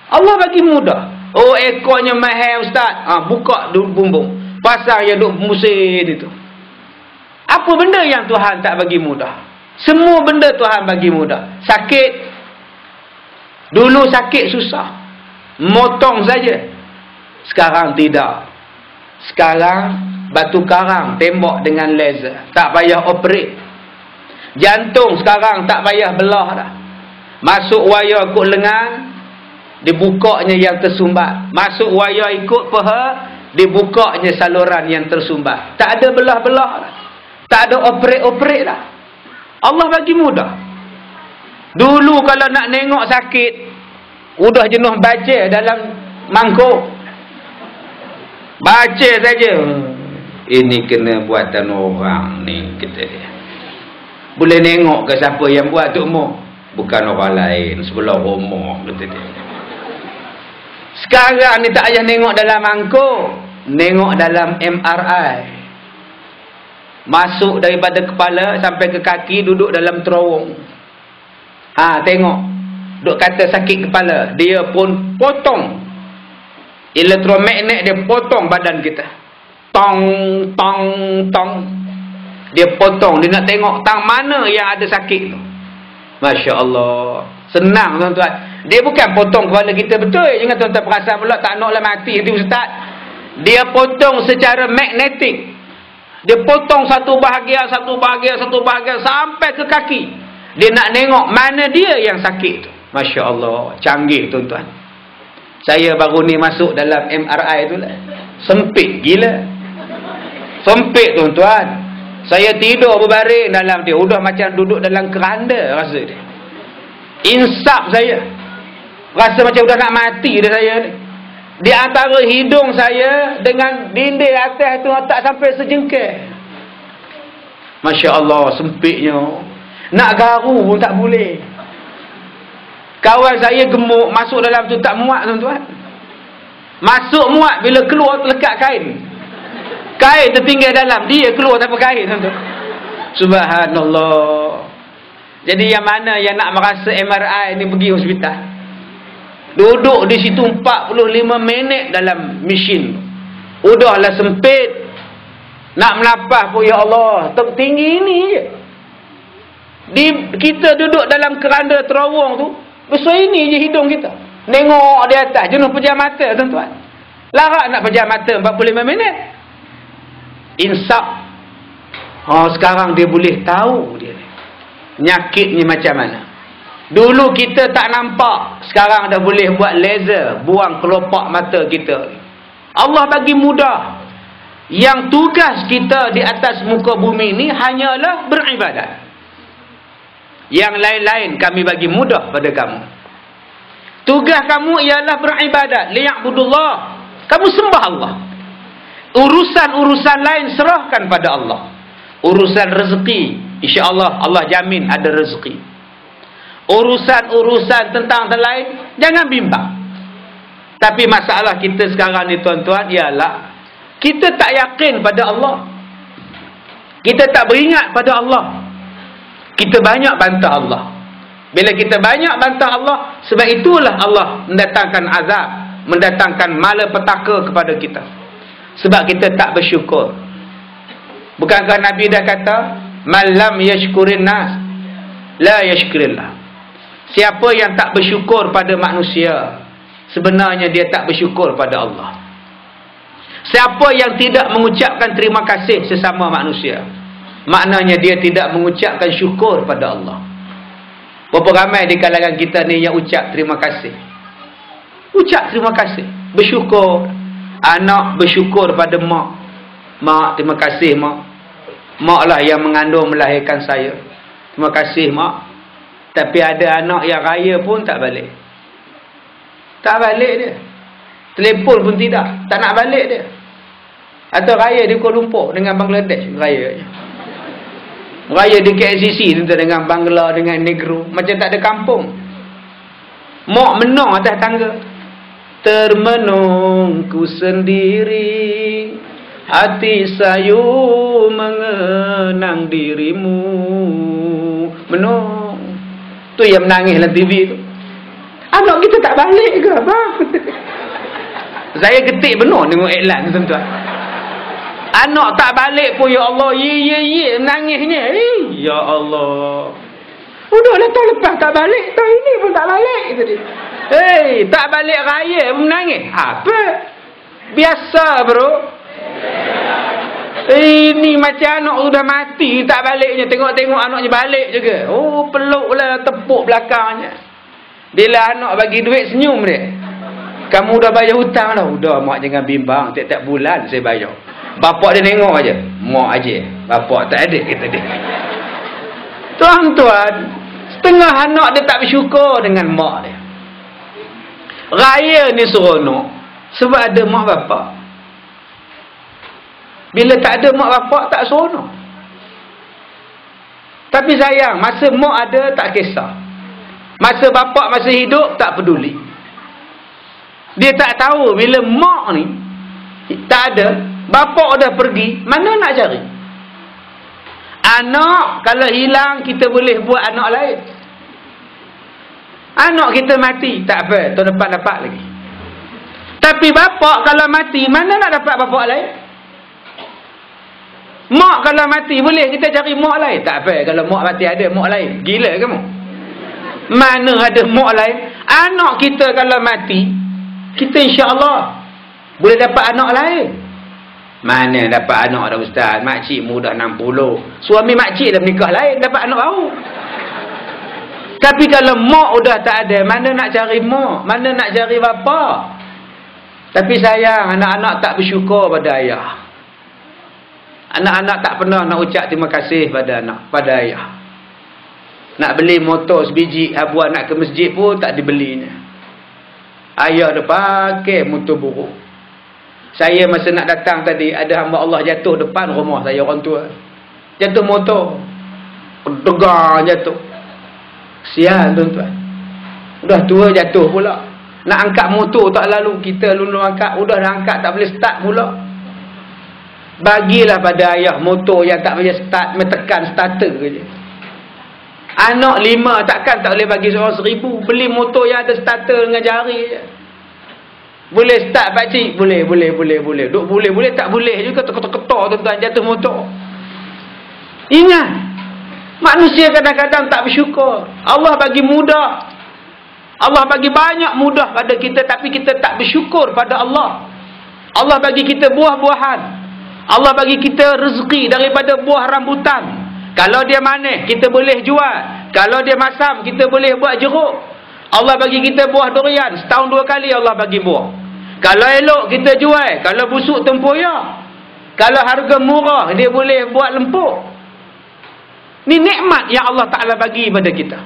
Allah bagi mudah. Oh, airconnya mahal ustaz. Buka bumbung. Pasang yang duk musim itu. Apa benda yang Tuhan tak bagi mudah? Semua benda Tuhan bagi mudah. Sakit. Dulu sakit susah. Motong saja. Sekarang tidak. Sekarang batu karang tembak dengan laser. Tak payah operate. Jantung sekarang tak payah belah dah. Masuk wayar ikut lengan, dibukanya yang tersumbat. Masuk wayar ikut paha, dibukanya saluran yang tersumbat. Tak ada belah-belah dah. Tak ada operate-operate dah. Allah bagi mudah. Dulu kalau nak nengok sakit, udah jenuh baca dalam mangkuk. Baca saja. Ini kena buatan orang ni, kata dia. Boleh nengok ke siapa yang buat tu mu? Bukan orang lain, sebelah rumah, kata dia. Sekarang ni tak payah nengok dalam mangkuk, nengok dalam MRI. Masuk daripada kepala sampai ke kaki, duduk dalam terowong. Tengok. Duk kata sakit kepala, dia pun potong. Elektromagnet dia potong badan kita. Tong, tong, tong. Dia potong, dia nak tengok tang mana yang ada sakit tu. Masya Allah. Senang tuan-tuan. Dia bukan potong kepala kita betul. Jangan tuan-tuan perasan pula tak naklah mati nanti ustaz. Dia potong secara magnetik. Dia potong satu bahagian sampai ke kaki. Dia nak tengok mana dia yang sakit tu. Masya Allah. Canggih tuan-tuan. Saya baru ni masuk dalam MRI tu lah. Sempit gila. Sempit tuan-tuan. Saya tidur berbaring dalam dia. Udah macam duduk dalam keranda rasa dia. Insap saya. Rasa macam udah nak mati dah saya ni. Di antara hidung saya dengan dinding atas tu tak sampai sejengkal. Masya Allah, sempitnya. Nak garu pun tak boleh. Kawan saya gemuk, masuk dalam tu tak muat tuan-tuan. Masuk muat, bila keluar terlekat kain. Kain tertinggal dalam, dia keluar tanpa kain tuan-tuan. Subhanallah. Jadi yang mana yang nak merasa MRI ni pergi hospital. Duduk di situ 45 minit dalam mesin. Udahlah sempit. Nak melapah pun ya Allah, tertinggi ini je. Kita duduk dalam keranda terowong tu, besar ini je hidung kita. Nengok di atas, jenuh pejam mata tuan-tuan. Larat nak pejam mata 45 minit. insaf. Sekarang dia boleh tahu dia nyakitnya macam mana. Dulu kita tak nampak, sekarang dah boleh buat laser, buang kelopak mata kita. Allah bagi mudah. Yang tugas kita di atas muka bumi ni hanyalah beribadat. Yang lain-lain kami bagi mudah pada kamu. Tugas kamu ialah beribadat, liya'budullah. Kamu sembah Allah. Urusan-urusan lain serahkan pada Allah. Urusan rezeki, insya-Allah Allah jamin ada rezeki. Urusan-urusan tentang lain jangan bimbang. Tapi masalah kita sekarang ni tuan-tuan ialah kita tak yakin pada Allah. Kita tak beringat pada Allah. Kita banyak bantah Allah. Bila kita banyak bantah Allah, sebab itulah Allah mendatangkan azab, mendatangkan malapetaka kepada kita. Sebab kita tak bersyukur. Bukankah Nabi dah kata, "Man lam yashkurin nas, la yashkurillah." Siapa yang tak bersyukur pada manusia, sebenarnya dia tak bersyukur pada Allah. Siapa yang tidak mengucapkan terima kasih sesama manusia, maknanya dia tidak mengucapkan syukur pada Allah. Berapa ramai di kalangan kita ni yang ucap terima kasih. Ucap terima kasih, bersyukur. Anak bersyukur pada mak. Mak, terima kasih mak. Mak lah yang mengandung melahirkan saya. Terima kasih mak. Tapi ada anak yang raya pun tak balik. Tak balik dia. Telefon pun tidak. Tak nak balik dia. Atau raya di Kuala Lumpur dengan Bangladesh. Raya. Raya di KLCC dengan Bangla, dengan Negro. Macam tak ada kampung. Mak menung atas tangga. Termenungku sendiri, hati sayu mengenang dirimu. Menung. Tu yang menangis dalam TV tu. Anak kita tak balik ke abang? Saya getik benar tengok iklan tu tuan-tuan. Anak tak balik pun, ya Allah, ye menangisnya. Ya Allah. Udahlah tahun lepas tak balik, tahun ini pun tak balik tadi. Tak balik raya pun menangis. Apa? Biasa bro. Ini macam anak sudah mati tak baliknya. Tengok-tengok anaknya balik juga. Peluklah, tepuk belakangnya. Bila anak bagi duit senyum dia. Kamu dah bayar hutang dah. Udah mak jangan bimbang. Tiap-tiap bulan saya bayar. Bapak dia tengok aja. Mak aja. Bapak tak ada kata dia. Tuan-tuan, setengah anak dia tak bersyukur dengan mak dia. Raya ni seronok sebab ada mak bapak. Bila tak ada mak bapak tak seronok. Tapi sayang, masa mak ada tak kisah. Masa bapak masih hidup tak peduli. Dia tak tahu bila mak ni tak ada, bapak dah pergi, mana nak cari? Anak kalau hilang kita boleh buat anak lain. Anak kita mati, tak apa, tahun depan dapat lagi. Tapi bapak kalau mati, mana nak dapat bapak lain? Mak kalau mati, boleh kita cari mak lain? Tak apa, kalau mak mati ada mak lain. Gila kamu? Mana ada mak lain? Anak kita kalau mati, kita insya-Allah boleh dapat anak lain. Mana dapat anak dah ustaz? Makcik muda 60. Suami makcik dah menikah lain, dapat anak baru. Tapi kalau mak udah tak ada, mana nak cari mak? Mana nak cari bapa? Tapi sayang, anak-anak tak bersyukur pada ayah. Anak-anak tak pernah nak ucap terima kasih pada anak, pada ayah. Nak beli motor sebiji, abuan nak ke masjid pun tak dibelinya. Ayah dah pakai motor buruk. Saya masa nak datang tadi, ada hamba Allah jatuh depan rumah saya, orang tua. Jatuh motor. Degar jatuh. Kesian tuan-tuan. Udah tua jatuh pula. Nak angkat motor tak lalu. Kita lulu angkat. Udah dah angkat tak boleh start pula. Bagilah pada ayah motor yang tak boleh start. Menekan starter je. Anak 5 takkan tak boleh bagi seorang 1000. Beli motor yang ada starter dengan jari je. Boleh start pakcik? Boleh. Duk boleh tak boleh juga. Ketok-ketok tuan-tuan jatuh motor. Ingat. Manusia kadang-kadang tak bersyukur. Allah bagi mudah. Allah bagi banyak mudah pada kita, tapi kita tak bersyukur pada Allah. Allah bagi kita buah-buahan. Allah bagi kita rezeki daripada buah rambutan. Kalau dia manis, kita boleh jual. Kalau dia masam, kita boleh buat jeruk. Allah bagi kita buah durian. Setahun 2 kali Allah bagi buah. Kalau elok, kita jual. Kalau busuk, tempoyak. Kalau harga murah, dia boleh buat lempuk. Ni nikmat yang Allah Ta'ala bagi pada kita.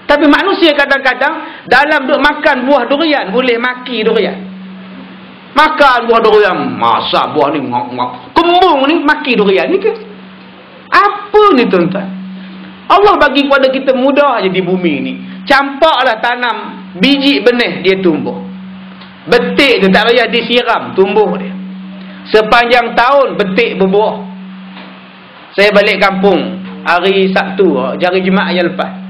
Tapi manusia kadang-kadang dalam duk makan buah durian, boleh maki durian. Makan buah durian, masa buah ni kembung ni maki durian ni ke? Apa ni tuan-tuan? Allah bagi kepada kita mudah je di bumi ni. Campaklah tanam biji benih, dia tumbuh. Betik tu tak payah disiram, tumbuh dia. Sepanjang tahun betik berbuah. Saya balik kampung hari Sabtu, hari Jumaat yang lepas.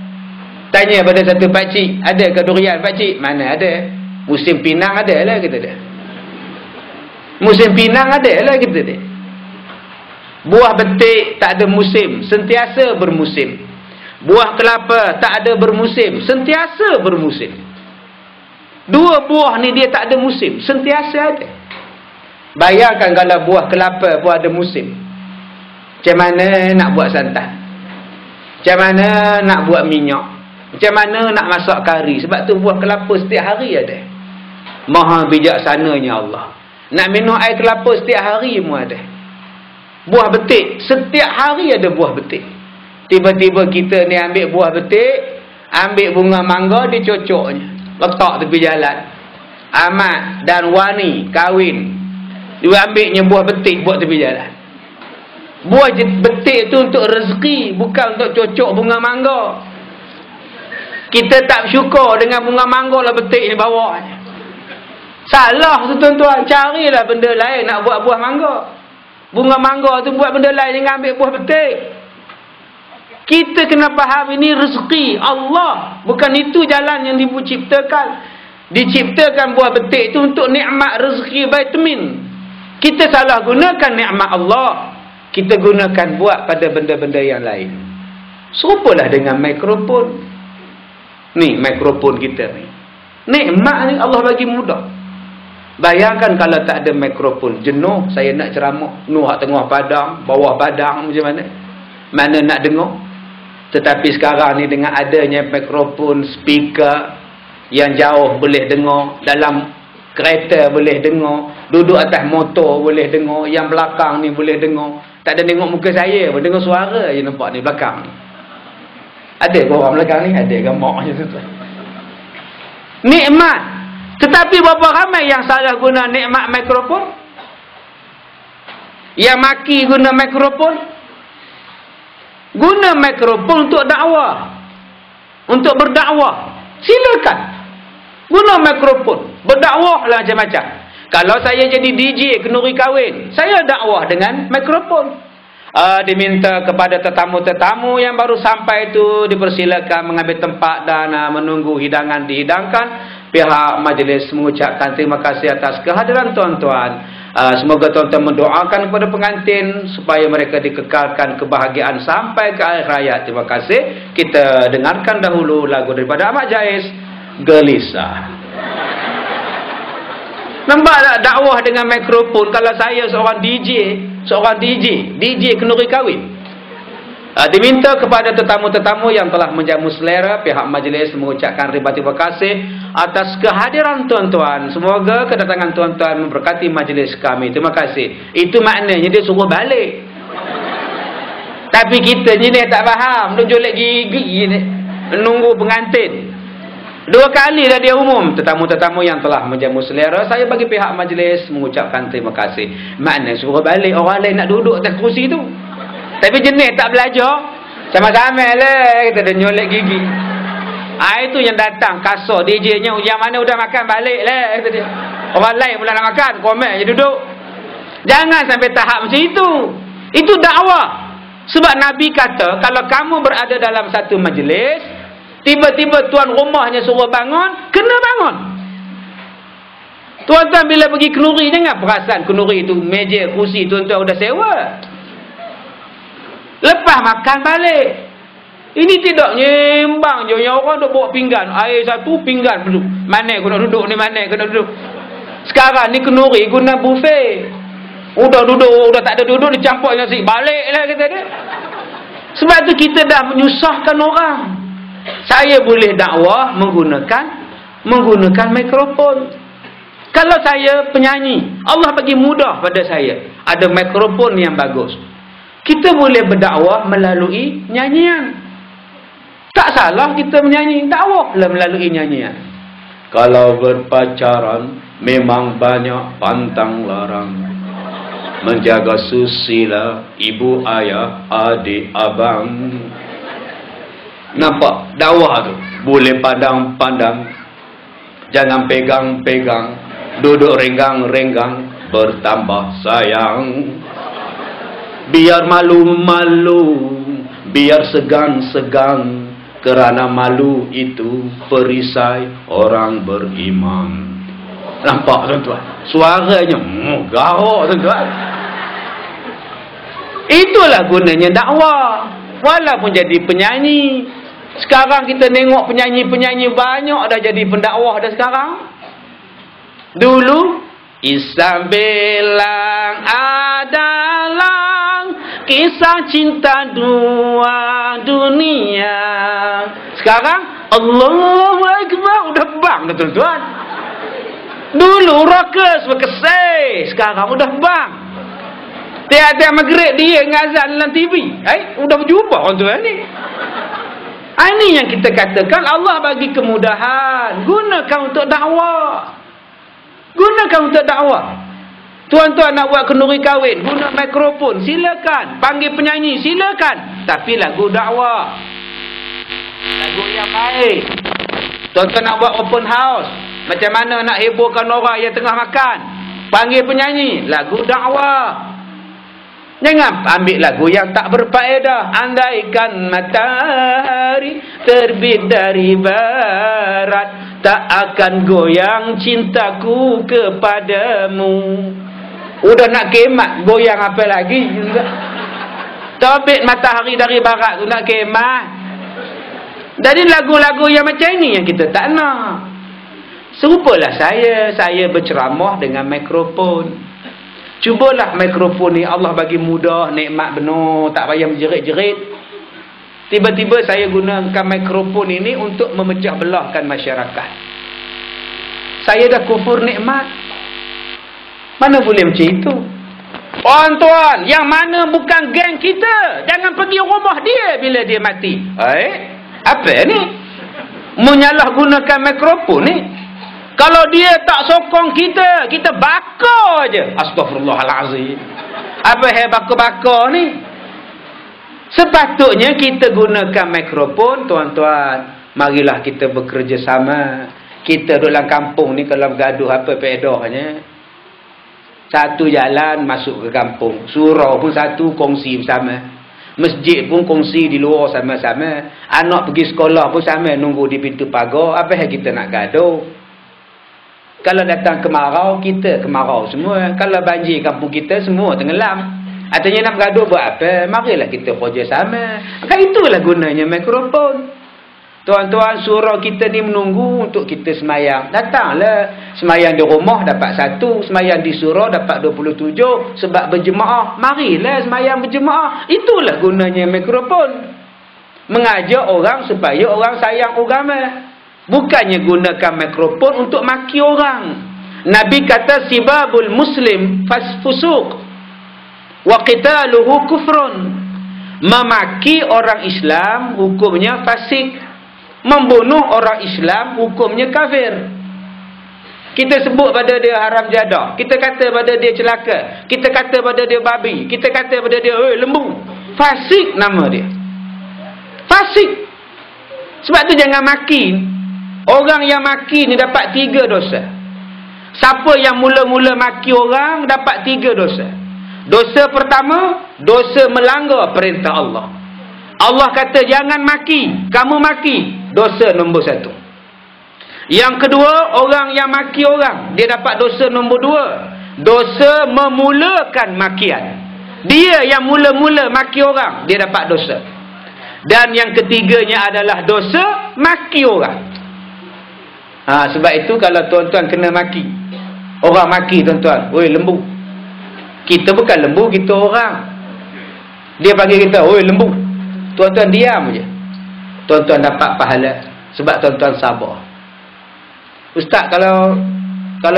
Tanya pada satu pakcik, ada ke durian pakcik? Mana ada? Musim pinang ada lah kata dia. Musim pinang ada lah kata dia. Buah betik tak ada musim, sentiasa bermusim. Buah kelapa tak ada bermusim, sentiasa bermusim. Dua buah ni dia tak ada musim, sentiasa ada. Bayangkan kalau buah kelapa pun ada musim. Macam mana nak buat santan? Macam mana nak buat minyak? Macam mana nak masak kari? Sebab tu buah kelapa setiap hari ada. Maha bijaksananya Allah. Nak minum air kelapa setiap hari pun ada. Buah betik, setiap hari ada buah betik. Tiba-tiba kita ni ambil buah betik, ambil bunga mangga, dicocoknya, letak tepi jalan. Ahmad dan Wani kahwin, dia ambilnya buah betik buat tepi jalan. Buah betik tu untuk rezeki, bukan untuk cocok bunga mangga. Kita tak bersyukur dengan bunga mangga lah betik ni bawanya. Salah tu tuan-tuan, carilah benda lain nak buat buah mangga. Bunga mangga tu buat benda lain, jangan ambil buah betik. Kita kena faham ini rezeki Allah, bukan itu jalan yang diciptakan. Diciptakan buah betik itu untuk nikmat rezeki vitamin. Kita salah gunakan nikmat Allah, kita gunakan buat pada benda-benda yang lain. Serupalah dengan mikrofon. Ni mikrofon kita ni, nikmat ni Allah bagi mudah. Bayangkan kalau tak ada mikrofon, jenuh saya nak ceramah, nuh tengah padang, bawah padang, macam mana? Mana nak dengar? Tetapi sekarang ni dengan adanya mikrofon, speaker yang jauh boleh dengar, dalam kereta boleh dengar, duduk atas motor boleh dengar, yang belakang ni boleh dengar. Tak ada tengok muka saya pun, dengar suara je nampak ni belakang ni. Ada ke orang belakang ni? Ada gambar macam tu. Nikmat. Tetapi berapa ramai yang salah guna nikmat mikrofon? Yang maki guna mikrofon? Guna mikrofon untuk dakwah, untuk berdakwah, silakan. Guna mikrofon, berdakwahlah macam-macam. Kalau saya jadi DJ kenduri kahwin, saya dakwah dengan mikrofon. Diminta kepada tetamu-tetamu yang baru sampai itu dipersilakan mengambil tempat dan menunggu hidangan dihidangkan. Pihak majlis mengucapkan terima kasih atas kehadiran tuan-tuan. Semoga tuan-tuan mendoakan kepada pengantin supaya mereka dikekalkan kebahagiaan sampai ke akhir hayat. Terima kasih. Kita dengarkan dahulu lagu daripada Ahmad Jais, Gelisah. Nampak tak dakwah dengan mikrofon? Kalau saya seorang DJ kenduri kahwin, diminta kepada tetamu-tetamu yang telah menjamu selera, pihak majlis mengucapkan terima kasih atas kehadiran tuan-tuan. Semoga kedatangan tuan-tuan memberkati majlis kami. Terima kasih. Itu maknanya dia suruh balik. Tapi kita ni tak faham, duk jolek gigi ni, menunggu pengantin. 2 kali dah dia umum, tetamu-tetamu yang telah menjamu selera, saya bagi pihak majlis mengucapkan terima kasih. Makna suruh balik orang lain nak duduk atas kerusi tu. Tapi jenis tak belajar, sama-sama lah kita dah nyolek gigi. Itu yang datang kasar DJ-nya, yang mana udah makan balik lah kata dia. Orang lain pula nak makan, komen je duduk. Jangan sampai tahap macam itu. Itu dakwah. Sebab Nabi kata, kalau kamu berada dalam satu majlis, tiba-tiba tuan rumahnya suruh bangun, kena bangun. Tuan-tuan bila pergi kenduri, jangan perasan kenduri itu meja, kursi tuan-tuan udah sewa. Lepas makan balik. Ini tidak nyembang je. Yang orang duk bawa pinggan, air satu, pinggan perlu. Mana aku nak duduk ni, mana aku nak duduk. Sekarang ni kenduri guna buffet. Udah duduk, udah tak ada duduk, dia campur nasi. Baliklah kata dia. Sebab tu kita dah menyusahkan orang. Saya boleh dakwah menggunakan mikrofon. Kalau saya penyanyi, Allah bagi mudah pada saya. Ada mikrofon yang bagus. Kita boleh berdakwah melalui nyanyian. Tak salah kita menyanyi, dakwahlah melalui nyanyian. Kalau berpacaran memang banyak pantang larang. Menjaga susila ibu ayah adik abang. Nampak dakwah tu? Boleh pandang-pandang, jangan pegang-pegang, duduk renggang-renggang, bertambah sayang. Biar malu-malu, biar segan-segan, kerana malu itu perisai orang beriman. Nampak tuan-tuan? Suaranya garuk tuan-tuan. Itulah gunanya dakwah. Walaupun jadi penyanyi. Sekarang kita tengok penyanyi-penyanyi banyak dah jadi pendakwah dah sekarang. Dulu Isam bilang adalah kisah cinta dua dunia. Sekarang Allahu Akbar udah bang dah tuan-tuan. Dulu rockers berkesih, sekarang udah bang. Tiap-tiap maghrib dia ngazan dalam TV. Udah berjumpa orang tuan ni. Ini yang kita katakan Allah bagi kemudahan. Gunakan untuk dakwah. Gunakan untuk dakwah. Tuan-tuan nak buat kenduri kahwin, guna mikrofon, silakan. Panggil penyanyi, silakan. Tapi lagu dakwah. Lagu yang baik. Tuan-tuan nak buat open house, macam mana nak heborkan orang yang tengah makan, panggil penyanyi, lagu dakwah. Jangan ambil lagu yang tak berfaedah. Andaikan matahari terbit dari barat, tak akan goyang cintaku kepadamu. Udah nak kemat, goyang apa lagi? Terbit matahari dari barat tu nak kemat. Jadi lagu-lagu yang macam ni yang kita tak nak. Serupalah saya berceramah dengan mikrofon. Cubalah mikrofon ni Allah bagi mudah, nikmat benar, tak payah menjerit-jerit. Tiba-tiba saya gunakan mikrofon ini untuk memecah belahkan masyarakat. Saya dah kufur nikmat. Mana boleh macam itu? Tuan-tuan, yang mana bukan geng kita, jangan pergi rumah dia bila dia mati. Apa ni? Menyalahgunakan mikrofon ni. Kalau dia tak sokong kita, kita bakar je. Astaghfirullahalazim. Apa bakar-bakar ni? Sepatutnya kita gunakan mikrofon, tuan-tuan. Marilah kita bekerjasama. Kita duduk dalam kampung ni, kalau bergaduh apa faedahnya? Satu jalan masuk ke kampung. Surau pun satu, kongsi bersama. Masjid pun kongsi di luar sama-sama. Anak pergi sekolah pun sama, nunggu di pintu pagar. Apa yang kita nak gaduh? Kalau datang kemarau, kita kemarau semua. Kalau banjir kampung kita, semua tenggelam. Artinya nak bergaduh buat apa? Marilah kita kerjasama. Maka itulah gunanya mikrofon. Tuan-tuan, surau kita ni menunggu untuk kita semayang. Datanglah. Semayang di rumah dapat 1. Semayang di surau dapat 27. Sebab berjemaah. Marilah semayang berjemaah. Itulah gunanya mikrofon. Mengajak orang supaya orang sayang agama. Bukannya gunakan mikrofon untuk maki orang. Nabi kata sibabul muslim fusuq wa qitaluhu kufrun. Memaki orang Islam hukumnya fasik. Membunuh orang Islam hukumnya kafir. Kita sebut pada dia haram jadah. Kita kata pada dia celaka. Kita kata pada dia babi. Kita kata pada dia lembu. Fasik nama dia. Fasik. Sebab tu jangan maki. Orang yang maki ni dapat 3 dosa. Siapa yang mula-mula maki orang dapat 3 dosa. Dosa pertama, dosa melanggar perintah Allah. Allah kata jangan maki, kamu maki. Dosa nombor 1. Yang kedua, orang yang maki orang, dia dapat dosa nombor 2. Dosa memulakan makian. Dia yang mula-mula maki orang, dia dapat dosa. Dan yang ketiganya adalah dosa maki orang. Sebab itu kalau tuan-tuan kena maki, orang maki tuan-tuan, oi lembu, Kita bukan lembu, kita orang. Dia panggil kita, oi lembu. Tuan-tuan diam je. Tuan-tuan dapat pahala. Sebab tuan-tuan sabar. Ustaz, kalau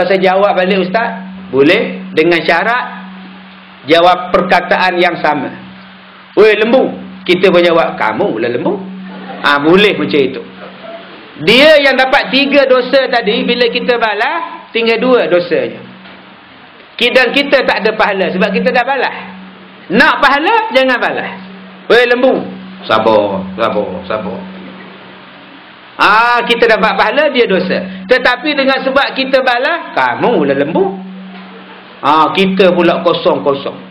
saya jawab balik Ustaz, boleh. Dengan syarat, jawab perkataan yang sama. Oi lembu. Kita pun jawab, kamu lah lembu. Boleh macam itu. Dia yang dapat 3 dosa tadi, bila kita balas, tinggal 2 dosanya. Dan kita tak ada pahala sebab kita dah balas. Nak pahala, jangan balas. Weh lembu, sabar. Kita dapat pahala, dia dosa. Tetapi dengan sebab kita balas, kamu lah lembu. Kita pula kosong-kosong.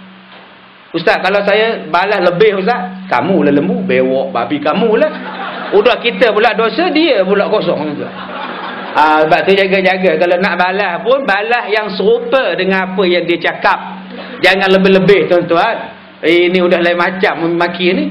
Ustaz, kalau saya balas lebih Ustaz, kamu lah lembu, bewok babi kamu lah. Udah kita pula dosa, dia pula kosong juga. Sebab tu jaga-jaga. Kalau nak balas pun, balas yang serupa dengan apa yang dia cakap. Jangan lebih-lebih tuan-tuan. Ini udah lain macam maki ni.